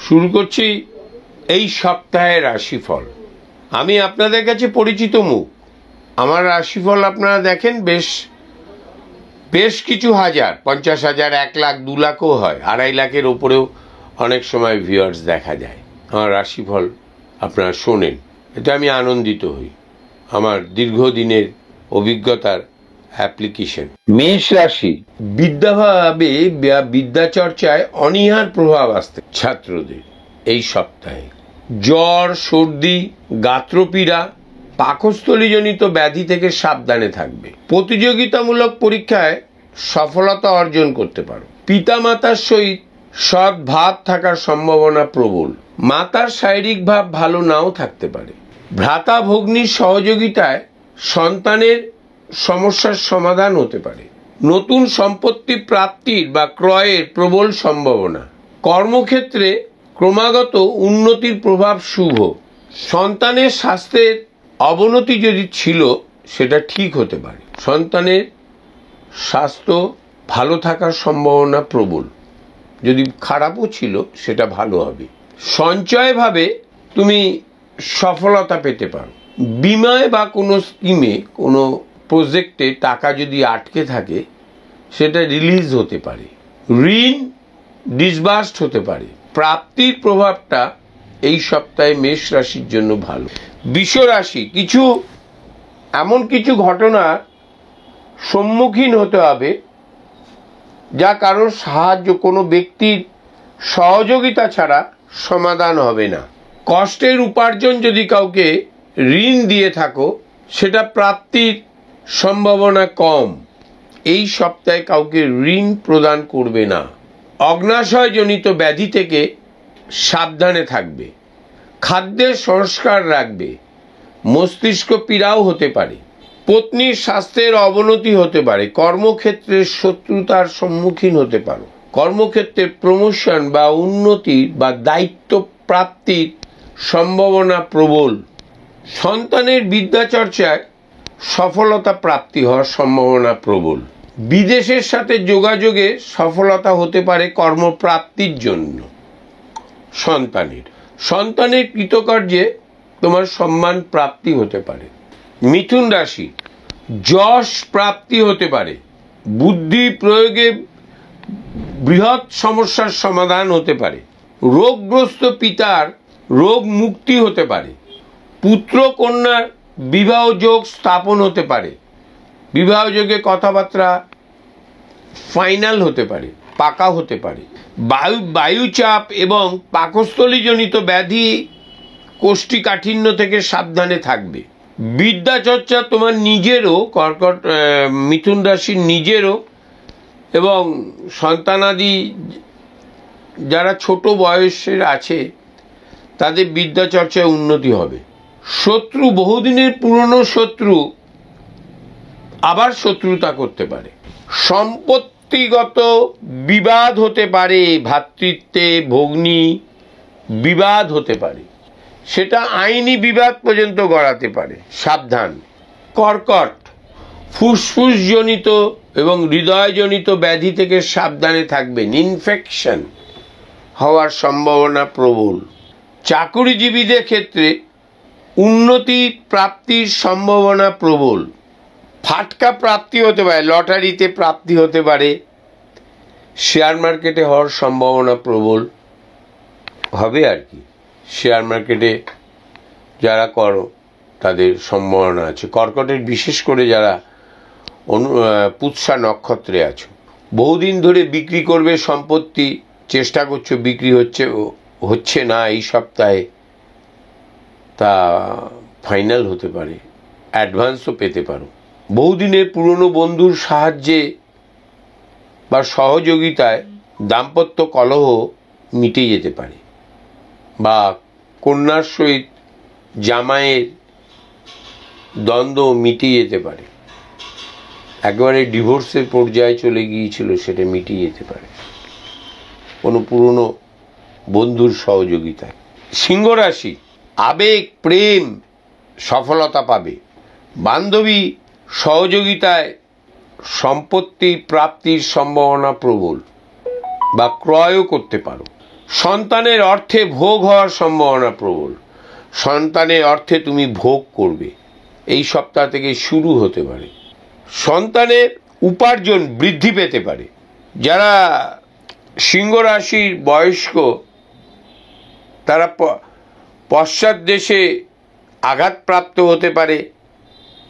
শুরু করছি এই সপ্তাহের রাশিফল। আমি আপনাদের কাছে পরিচিত মুখ। আমার রাশিফল আপনারা দেখেন বেশ কিছু হাজার, 50,000, 1 লাখ, 2 লাখও হয়, 2.5 লাখের ওপরেও অনেক সময় ভিউয়ার্স দেখা যায়। আমার রাশিফল আপনারা শোনেন, এতে আমি আনন্দিত হই। আমার দীর্ঘদিনের অভিজ্ঞতার অ্যাপ্লিকেশন। মেষ রাশি, বিদ্যাভাবে বিদ্যা চর্চায় অনীহার প্রভাব আসতে ছাত্রদের এই সপ্তাহে। জ্বর, সর্দি, গাত্রপীড়া, পাকস্থলীজনিত ব্যাধি থেকে সাবধানে থাকবে। প্রতিযোগিতামূলক পরীক্ষায় সফলতা অর্জন করতে পারো। পিতামাতার সহিত সৎ ভাব থাকার সম্ভাবনা প্রবল। মাতার শারীরিক ভাব ভালো নাও থাকতে পারে। ভ্রাতা ভগ্নীর সহযোগিতায় সন্তানের সমস্যার সমাধান হতে পারে। নতুন সম্পত্তি প্রাপ্তির বা ক্রয়ের প্রবল সম্ভাবনা। কর্মক্ষেত্রে ক্রমাগত উন্নতির প্রভাব শুভ। সন্তানের স্বাস্থ্যের অবনতি যদি ছিল সেটা ঠিক হতে পারে। সন্তানের স্বাস্থ্য ভালো থাকার সম্ভাবনা প্রবল, যদি খারাপও ছিল সেটা ভালো হবে। সঞ্চয়ভাবে তুমি সফলতা পেতে পারো। বিমায় বা কোনো স্কিমে, কোনো প্রজেক্টে টাকা যদি আটকে থাকে সেটা রিলিজ হতে পারে। ঋণ ডিসবার্সড হতে পারে। প্রাপ্তির প্রভাবটা এই সপ্তাহে মেষ রাশির জন্য ভালো। বৃষ রাশি, এমন কিছু ঘটনার সম্মুখীন হতে হবে যা কারোর সাহায্য, কোনো ব্যক্তির সহযোগিতা ছাড়া সমাধান হবে না। কষ্টের উপার্জন যদি কাউকে ঋণ দিয়ে থাকো সেটা প্রাপ্তির সম্ভাবনা কম। এই সপ্তাহে কাউকে ঋণ প্রদান করবে না। অগ্নাশয়জনিত ব্যাধি থেকে সাবধানে থাকবে। খাদ্যের সংস্কার রাখবে। মস্তিষ্ক পীড়াও হতে পারে। পত্নীর স্বাস্থ্যের অবনতি হতে পারে। কর্মক্ষেত্রে শত্রুতার সম্মুখীন হতে পারো। কর্মক্ষেত্রে প্রমোশন বা উন্নতি বা দায়িত্ব প্রাপ্তির সম্ভাবনা প্রবল। সন্তানের বিদ্যাচর্চায় সফলতা প্রাপ্তি হওয়ার সম্ভাবনা প্রবল। বিদেশের সাথে যোগাযোগে সফলতা হতে পারে কর্মপ্রাপ্তির জন্য। সন্তানের কৃতকার্যে তোমার সম্মান প্রাপ্তি হতে পারে। মিথুন রাশি, যশ প্রাপ্তি হতে পারে। বুদ্ধি প্রয়োগে বৃহৎ সমস্যার সমাধান হতে পারে। রোগগ্রস্ত পিতার রোগ মুক্তি হতে পারে। পুত্র কন্যার বিবাহ যোগ স্থাপন হতে পারে। বিবাহ যোগে কথাবার্তা ফাইনাল হতে পারে, পাকা হতে পারে। বায়ুচাপ এবং পাকস্থলীজনিত ব্যাধি, কোষ্ঠীকাঠিন্য থেকে সাবধানে থাকবে। বিদ্যাচর্চা তোমার নিজেরও, মিথুন রাশির নিজেরও এবং সন্তানাদি যারা ছোট বয়সের আছে তাদের বিদ্যাচর্চায় উন্নতি হবে। শত্রু, বহুদিনের পুরনো শত্রু আবার শত্রুতা করতে পারে। সম্পত্তিগত বিবাদ হতে পারে। ভ্রাতৃত্বে ভগ্নী বিবাদ হতে পারে, সেটা আইনি বিবাদ পর্যন্ত গড়াতে পারে, সাবধান। কর্কট, ফুসফুসজনিত এবং হৃদয়জনিত ব্যাধি থেকে সাবধানে থাকবেন। ইনফেকশন হওয়ার সম্ভাবনা প্রবল। চাকুরিজীবীদের ক্ষেত্রে উন্নতি প্রাপ্তির সম্ভাবনা প্রবল। ফাটকা প্রাপ্তি হতে পারে, লটারিতে প্রাপ্তি হতে পারে। শেয়ার মার্কেটে হওয়ার সম্ভাবনা প্রবল হবে আর কি। শেয়ার মার্কেটে যারা করো তাদের সম্ভাবনা আছে। কর্কটের বিশেষ করে যারা পুৎসা নক্ষত্রে আছো, বহুদিন ধরে বিক্রি করবে সম্পত্তি, চেষ্টা করছো, বিক্রি হচ্ছে না, এই সপ্তাহে তা ফাইনাল হতে পারে। অ্যাডভান্সও পেতে পারো। বহুদিনের পুরনো বন্ধুর সাহায্যে বা সহযোগিতায় দাম্পত্য কলহ মিটে যেতে পারে, বা কন্যার সহিত জামাইয়ের দ্বন্দ্ব মিটে যেতে পারে। একেবারে ডিভোর্সের পর্যায়ে চলে গিয়েছিল, সেটা মিটে যেতে পারে কোনো পুরনো বন্ধুর সহযোগিতায়। সিংহ রাশি, আবেগ প্রেম সফলতা পাবে। বান্ধবী সহযোগিতায় সম্পত্তি প্রাপ্তির সম্ভাবনা প্রবল বা ক্রয়ও করতে পারো। সন্তানের অর্থে ভোগ হওয়ার সম্ভাবনা প্রবল। সন্তানের অর্থে তুমি ভোগ করবে, এই সপ্তাহ থেকে শুরু হতে পারে। সন্তানের উপার্জন বৃদ্ধি পেতে পারে। যারা সিংহ রাশির বয়স্ক, তারা পশ্চাৎ দেশে আঘাতপ্রাপ্ত হতে পারে।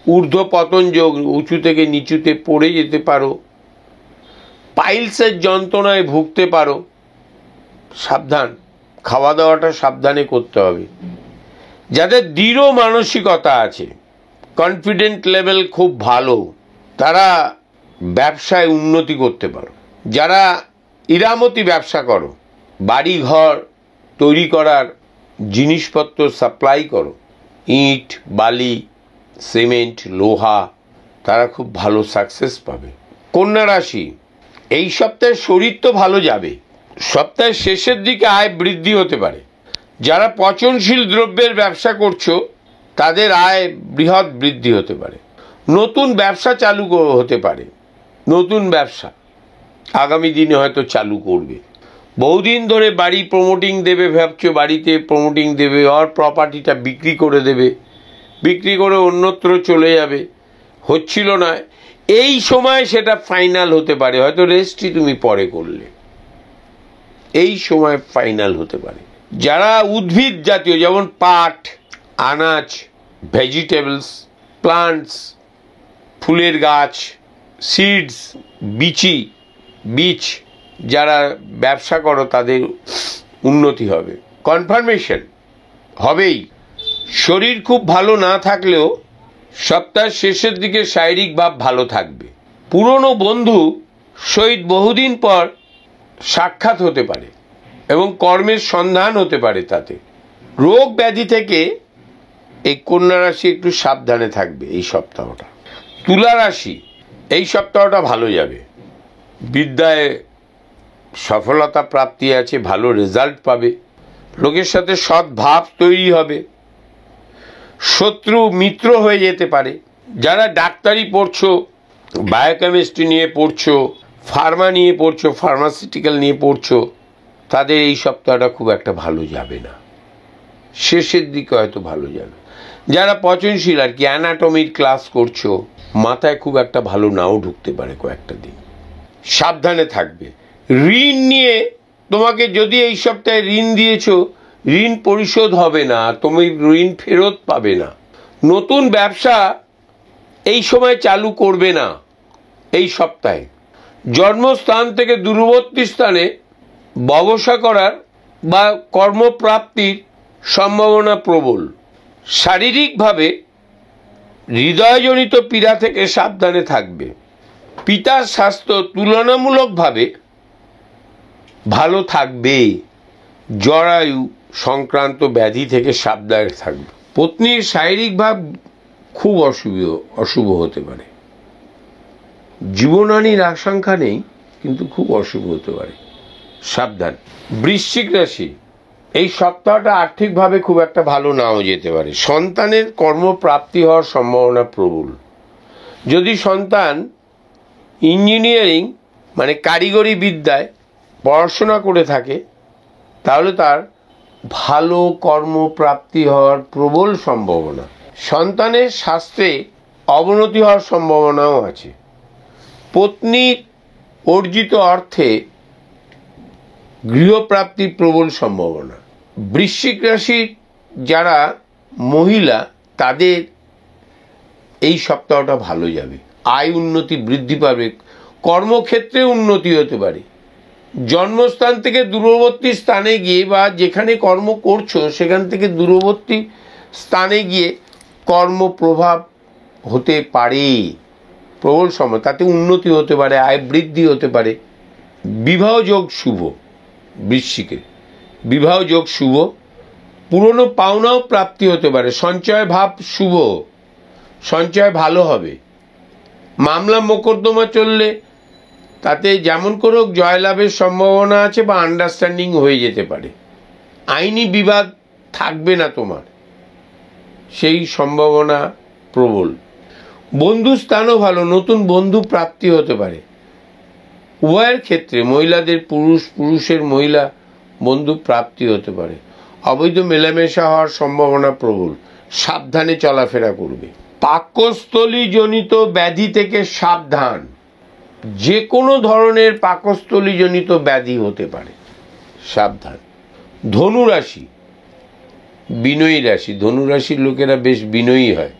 ঊর্ধ্ব পতন যোগ, উঁচু থেকে নিচুতে পড়ে যেতে পারো। পাইলসের যন্ত্রণায় ভুগতে পারো। সাবধান, খাওয়া দাওয়াটা সাবধানে করতে হবে। যাদের দৃঢ় মানসিকতা আছে, কনফিডেন্ট লেভেল খুব ভালো, তারা ব্যবসায় উন্নতি করতে পারো। যারা ইরামতি ব্যবসা করো, বাড়ি ঘর তৈরি করার জিনিসপত্র সাপ্লাই করো, ইট, বালি, সিমেন্ট, লোহা, তারা খুব ভালো সাকসেস পাবে। কন্যা রাশি, এই সপ্তাহে শরীর তো ভালো যাবে। সপ্তাহের শেষের দিকে আয় বৃদ্ধি হতে পারে। যারা পচনশীল দ্রব্যের ব্যবসা করছো, তাদের আয় বৃহৎ বৃদ্ধি হতে পারে। নতুন ব্যবসা চালু হতে পারে। নতুন ব্যবসা আগামী দিনে হয়তো চালু করবে। বহুদিন ধরে বাড়ি প্রমোটিং দেবে ভাবছো, বাড়িতে প্রমোটিং দেবে, আর প্রপার্টিটা বিক্রি করে দেবে, বিক্রি করে অন্যত্র চলে যাবে, হচ্ছিল না, এই সময় সেটা ফাইনাল হতে পারে। হয়তো রেস্টই তুমি পরে করলে, এই সময় ফাইনাল হতে পারে। যারা উদ্ভিদ জাতীয়, যেমন পাট, আনাজ, ভেজিটেবলস, প্লান্টস, ফুলের গাছ, সিডস, বীজ, যারা ব্যবসা করো, তাদের উন্নতি হবে। কনফার্মেশন হবেই। শরীর খুব ভালো না থাকলেও সপ্তাহের শেষের দিকে শারীরিক ভাব ভালো থাকবে। পুরনো বন্ধু সহিত বহুদিন পর সাক্ষাৎ হতে পারে এবং কর্মের সন্ধান হতে পারে। তাতে রোগ ব্যাধি থেকে এই কন্যা রাশি একটু সাবধানে থাকবে এই সপ্তাহটা। তুলা রাশি, এই সপ্তাহটা ভালো যাবে। বিদ্যায় সফলতা প্রাপ্তি আছে, ভালো রেজাল্ট পাবে। লোকের সাথে সৎ ভাব তৈরি হবে। শত্রু মিত্র হয়ে যেতে পারে। যারা ডাক্তারি পড়ছো, বায়োকেমিস্ট্রি নিয়ে পড়ছো, ফার্মা নিয়ে পড়ছো, ফার্মাসিউটিক্যাল নিয়ে পড়ছো, তাদের এই সপ্তাহটা খুব একটা ভালো যাবে না। শেষের দিকে হয়তো ভালো যাবে। যারা পচনশীল আর কি, অ্যানাটমির ক্লাস করছো, মাথায় খুব একটা ভালো নাও ঢুকতে পারে কয়েকটা দিন। সাবধানে থাকবে। ঋণ নিয়ে, তোমাকে যদি এই সপ্তাহে ঋণ দিয়েছো, ঋণ পরিশোধ হবে না, তুমি ঋণ ফেরত পাবে না। নতুন ব্যবসা এই সময় চালু করবে না এই সপ্তাহে। জন্মস্থান থেকে দূরবর্তী স্থানে ব্যবসা করার বা কর্মপ্রাপ্তির সম্ভাবনা প্রবল। শারীরিকভাবে হৃদয়জনিত পীড়া থেকে সাবধানে থাকবে। পিতার স্বাস্থ্য তুলনামূলকভাবে ভালো থাকবে। জরায়ু সংক্রান্ত ব্যাধি থেকে সাবধানে থাকবে। পত্নীর শারীরিক ভাব খুব অশুভ হতে পারে। জীবনহানির আশঙ্কা নেই, কিন্তু খুব অশুভ হতে পারে, সাবধান। বৃশ্চিক রাশি, এই সপ্তাহটা আর্থিকভাবে খুব একটা ভালো নাও যেতে পারে। সন্তানের কর্মপ্রাপ্তি হওয়ার সম্ভাবনা প্রবল। যদি সন্তান ইঞ্জিনিয়ারিং মানে কারিগরি বিদ্যায় পড়াশোনা করে থাকে, তাহলে তার ভালো কর্মপ্রাপ্তি হওয়ার প্রবল সম্ভাবনা। সন্তানের স্বাস্থ্যে অবনতি হওয়ার সম্ভাবনাও আছে। পত্নীর অর্জিত অর্থে গৃহপ্রাপ্তির প্রবল সম্ভাবনা। বৃশ্চিক রাশির যারা মহিলা, তাদের এই সপ্তাহটা ভালো যাবে। আয় উন্নতি বৃদ্ধি পাবে। কর্মক্ষেত্রে উন্নতি হতে পারে। জন্মস্থান থেকে দূরবর্তী স্থানে গিয়ে বা যেখানে কর্ম করছো সেখান থেকে দূরবর্তী স্থানে গিয়ে কর্মপ্রভাব হতে পারে প্রবল সময়, তাতে উন্নতি হতে পারে, আয় বৃদ্ধি হতে পারে। বিবাহ যোগ শুভ। বৃশ্চিকের বিবাহ যোগ শুভ। পুরনো পাওনাও প্রাপ্তি হতে পারে। সঞ্চয় ভাব শুভ, সঞ্চয় ভালো হবে। মামলা মোকদ্দমা চললে তাতে যেমন করে হোক জয়লাভের সম্ভাবনা আছে বা আন্ডারস্ট্যান্ডিং হয়ে যেতে পারে। আইনি বিবাদ থাকবে না তোমার, সেই সম্ভাবনা প্রবল। বন্ধুস্থানও ভালো, নতুন বন্ধু প্রাপ্তি হতে পারে। উভয়ের ক্ষেত্রে, মহিলাদের পুরুষ, পুরুষের মহিলা, বন্ধু প্রাপ্তি হতে পারে। অবৈধ মেলামেশা হওয়ার সম্ভাবনা প্রবল, সাবধানে চলাফেরা করবে। পাকস্থলীজনিত ব্যাধি থেকে সাবধান, যে কোনো ধরনের পাকস্থলীজনিত ব্যাধি হতে পারে, সাবধান। ধনুরাশি বিনয়ী রাশি, ধনুরাশির লোকেরা বেশ বিনয়ী হয়,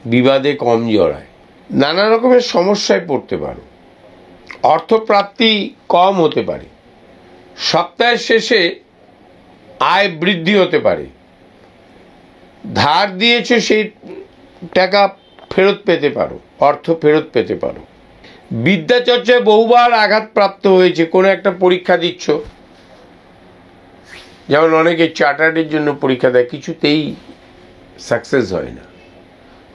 বিবাদে কম জড়ায়, নানা রকমের সমস্যায় পড়তে পারো, অর্থপ্রাপ্তি কম হতে পারে, সপ্তাহের শেষে আয় বৃদ্ধি হতে পারে, ধার দিয়েছ সেই টাকা ফেরত পেতে পারো, অর্থ ফেরত পেতে পারো। বিদ্যাচর্চায় বহুবার আঘাতপ্রাপ্ত হয়েছে, কোনো একটা পরীক্ষা দিচ্ছ, যেমন অনেকে চার্টার্ডের জন্য পরীক্ষা দেয়, কিছুতেই সাকসেস হয় না।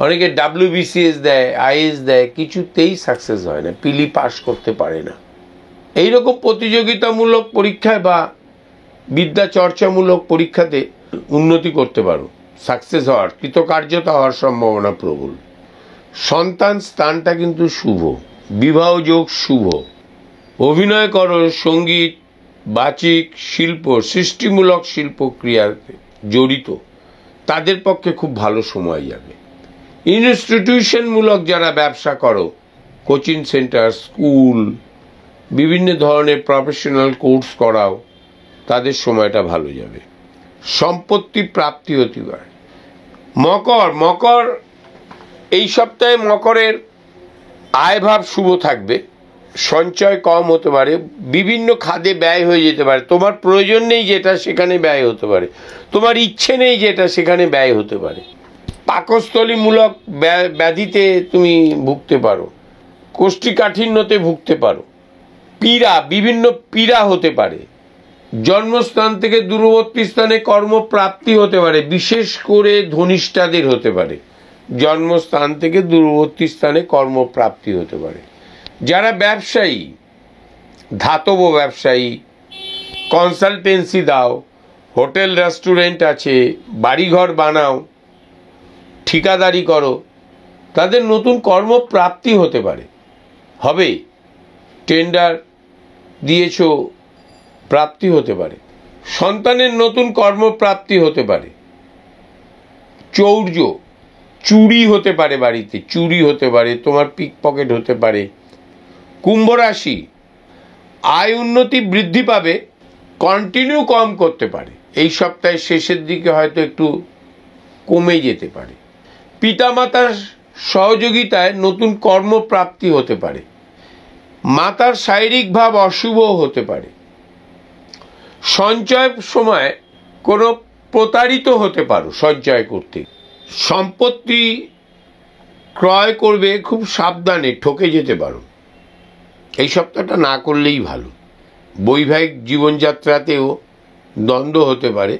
অনেকে WBCS দেয়, IAS দেয়, কিছুতেই সাকসেস হয় না, পিলি পাস করতে পারে না। এইরকম প্রতিযোগিতামূলক পরীক্ষায় বা বিদ্যা চর্চামূলক পরীক্ষাতে উন্নতি করতে পারো, সাকসেস হওয়ার, কৃতকার্যতা হওয়ার সম্ভাবনা প্রবল। সন্তান স্থানটা কিন্তু শুভ, বিবাহ যোগ শুভ। অভিনয় করো, সঙ্গীত, বাচিক শিল্প, সৃষ্টিমূলক শিল্প ক্রিয়াতে জড়িত, তাদের পক্ষে খুব ভালো সময় যাবে। ইনস্টিটিউশনমূলক যারা ব্যবসা করো, কোচিং সেন্টার, স্কুল, বিভিন্ন ধরনের প্রফেশনাল কোর্স করাও, তাদের সময়টা ভালো যাবে। সম্পত্তি প্রাপ্তি হতে পারে। মকর এই সপ্তাহে মকরের আয়ভাব শুভ থাকবে, সঞ্চয় কম হতে পারে, বিভিন্ন খাতে ব্যয় হয়ে যেতে পারে। তোমার প্রয়োজন নেই যেটা, সেখানে ব্যয় হতে পারে, তোমার ইচ্ছে নেই যেটা, সেখানে ব্যয় হতে পারে। পাকস্থলীমূলক ব্যাধিতে তুমি ভুগতে পারো, কোষ্ঠীকাঠিন্যতে ভুগতে পারো, বিভিন্ন পীড়া হতে পারে। জন্মস্থান থেকে দূরবর্তী স্থানে কর্মপ্রাপ্তি হতে পারে, বিশেষ করে ধনিষ্ঠাদের হতে পারে। জন্মস্থান থেকে দূরবর্তী স্থানে কর্মপ্রাপ্তি হতে পারে। যারা ব্যবসায়ী, ধাতব ব্যবসায়ী, কনসালটেন্সি দাও, হোটেল রেস্টুরেন্ট আছে, বাড়িঘর বানাও, ঠিকাদারি করো, তাদের নতুন কর্মপ্রাপ্তি হতে পারে, হবে। টেন্ডার দিয়েছ, প্রাপ্তি হতে পারে। সন্তানের নতুন কর্মপ্রাপ্তি হতে পারে। চৌর্য, চুরি হতে পারে, বাড়িতে চুরি হতে পারে, তোমার পিক পকেট হতে পারে। কুম্ভ রাশি, আয় উন্নতি বৃদ্ধি পাবে, কন্টিনিউ কম করতে পারে, এই সপ্তাহের শেষের দিকে হয়তো একটু কমে যেতে পারে। পিতামাতার সহযোগিতায় নতুন কর্মপ্রাপ্তি হতে পারে। মাতার শারীরিক ভাব অশুভ হতে পারে। সঞ্চয় সময় কোনো প্রতারিত হতে পারো সঞ্চয় করতে। সম্পত্তি ক্রয় করবে, খুব সাবধানে, ঠকে যেতে পারো। এই সপ্তাহটা না করলেই ভালো। বৈবাহিক জীবনযাত্রাতেও দ্বন্দ্ব হতে পারে,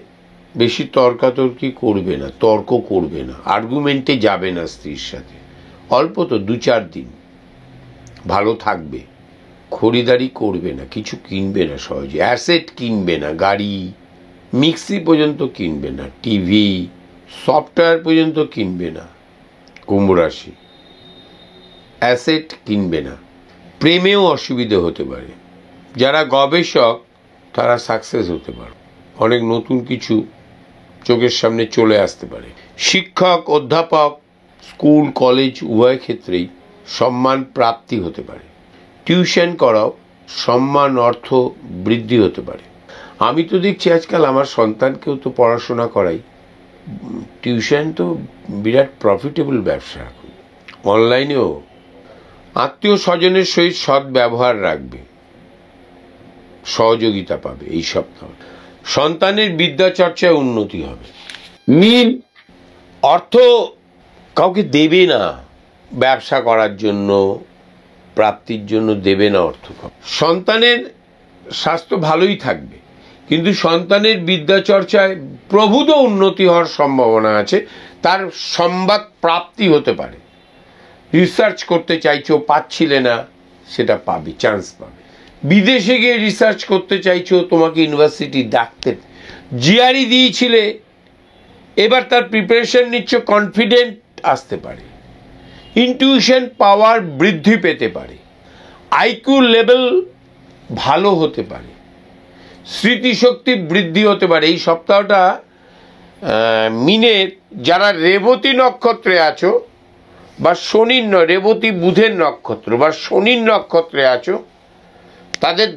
বেশি তর্কাতর্কি করবে না, তর্ক করবে না, আর্গুমেন্টে যাবে না স্ত্রীর সাথে। অল্প তো 2-4 দিন ভালো থাকবে। খরিদারি করবে না, কিছু কিনবে না সহজে, অ্যাসেট কিনবে না, গাড়ি, মিক্সি পর্যন্ত কিনবে না, টিভি, সফটওয়্যার পর্যন্ত কিনবে না। কুম্ভ রাশি, অ্যাসেট কিনবে না। প্রেমেও অসুবিধে হতে পারে। যারা গবেষক তারা সাকসেস হতে পারে, অনেক নতুন কিছু চোখের সামনে চলে আসতে পারে। শিক্ষক, অধ্যাপক, স্কুল, কলেজ উভয় ক্ষেত্রেই সম্মান প্রাপ্তি হতে পারে। টিউশন করাও, সম্মান, অর্থ বৃদ্ধি হতে পারে। আমি তো দেখছি আজকাল আমার সন্তানকেও তো পড়াশোনা করাই, টিউশন তো বিরাট প্রফিটেবল ব্যবসা। অনলাইনেও আত্মীয় স্বজনের সহিত সৎ ব্যবহার রাখবে, সহযোগিতা পাবে এই সপ্তাহ। সন্তানের বিদ্যা চর্চায় উন্নতি হবে। মীন, অর্থ কাউকে দেবে না, ব্যবসা করার জন্য, প্রাপ্তির জন্য দেবে না অর্থ। সন্তানের স্বাস্থ্য ভালোই থাকবে, কিন্তু সন্তানের বিদ্যা চর্চায় প্রভূত উন্নতি হওয়ার সম্ভাবনা আছে। তার সংবাদ প্রাপ্তি হতে পারে। রিসার্চ করতে চাইছো, পাচ্ছিলে না, সেটা পাবে, চান্স পাবে। বিদেশে গিয়ে রিসার্চ করতে চাইছো, তোমাকে ইউনিভার্সিটি ডাকতে, জিআরই দিয়েছিলে, এবার তার প্রিপারেশন নিচ্ছ, কনফিডেন্ট আসতে পারে। ইনটিউশন পাওয়ার বৃদ্ধি পেতে পারে। আইকিউ লেভেল ভালো হতে পারে। স্মৃতিশক্তি বৃদ্ধি হতে পারে। এই সপ্তাহটা মিনের যারা রেবতী নক্ষত্রে আছো বা শনির রেবতী বুধের নক্ষত্র বা শনির নক্ষত্রে আছো, তাদের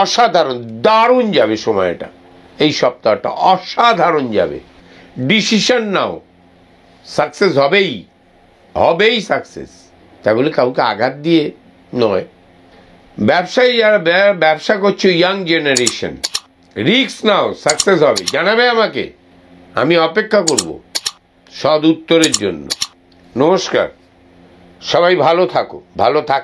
অসাধারণ দারুণ যাবে সময়টা। এই সপ্তাহটা অসাধারণ যাবে। ডিসিশন নাও, সাকসেস হবেই হবেই সাকসেস, তাই বলে কাউকে আঘাত দিয়ে নয়। ব্যবসায়ী যারা ব্যবসা করছো, ইয়াং জেনারেশন, রিস্ক নাও, সাকসেস হবে। জানাবে আমাকে, আমি অপেক্ষা করব সদ উত্তরের জন্য। নমস্কার, সবাই ভালো থাকো, ভালো থাক।